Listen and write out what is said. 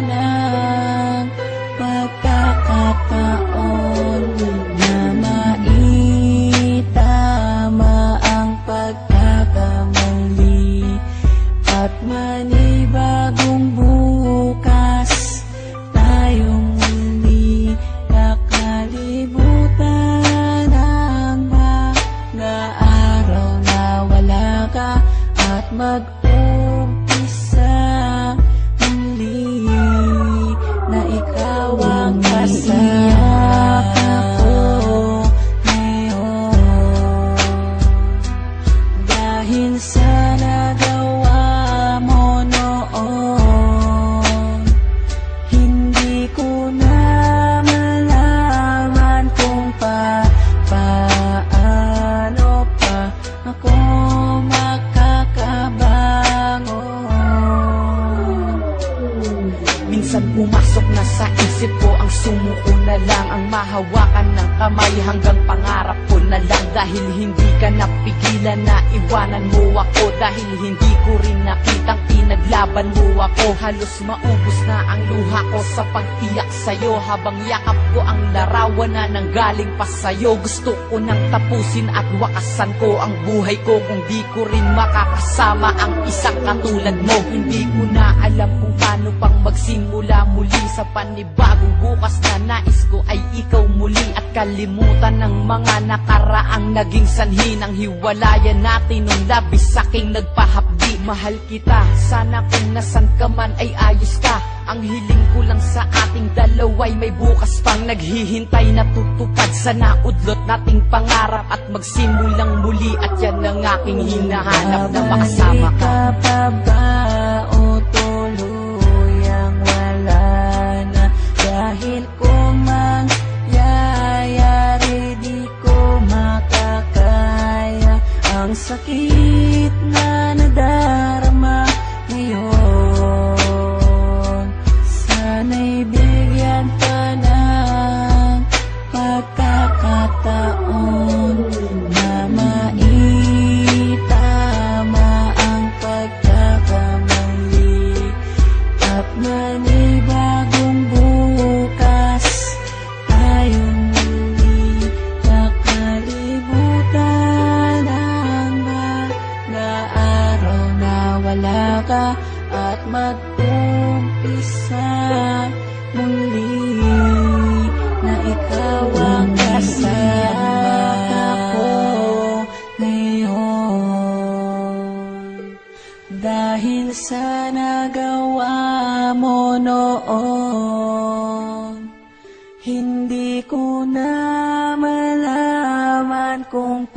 ng pagkakataon na maitama ang pagkakamali at manibagong bukas tayong muli kakalimutan ang mga araw na wala ka at mag-umpisa muli na ikaw ang kasama ko ngayon. Dahil sa nagawa mo noon, hindi ko na malaman kung paano pa ako minsan pumasok na sa isip ko ang sumuko na lang, ang mahawakan ng kamay hanggang pangarap ko na lang. Dahil hindi ka napigilan na iwanan mo ako, dahil hindi ko rin nakitang pinaglaban mo ako. Halos maubos na ang luha ko sa pagtiyak sa'yo, habang yakap ko ang larawan na nanggaling pa sa'yo. Gusto ko nang tapusin at wakasan ko ang buhay ko kung di ko rin makakasama ang isang katulad mo. Hindi ko na alam kung paano pang magsimula muli sa panibagong bukas na nais ko ay ikaw muli, at kalimutan ng mga nakaraang naging sanhi ng hiwalayan natin nung labis saking nagpahapdi. Mahal kita, sana kung nasan ka man ay ayos ka. Ang hiling ko lang sa ating dalawa'y may bukas pang naghihintay na tutupad sa naudlot nating pangarap at magsimulang muli, at yan ang aking hinahanap na makasama ka. Babalik ka pa ba o tuluyang wala na? Dahil kung mangyayari di ko makakaya ang sakit na nadarama ngayon. Sana'y bigyan ka ng pagkakataon na maitama ang pagkakamali at manibagong bukas tayong muli kakalimutan ang mga araw na wala ka at mag-umpisa muli na ikaw ang kasama ko ngayon. Dahil sa nagawa mo noon, hindi ko na malaman kung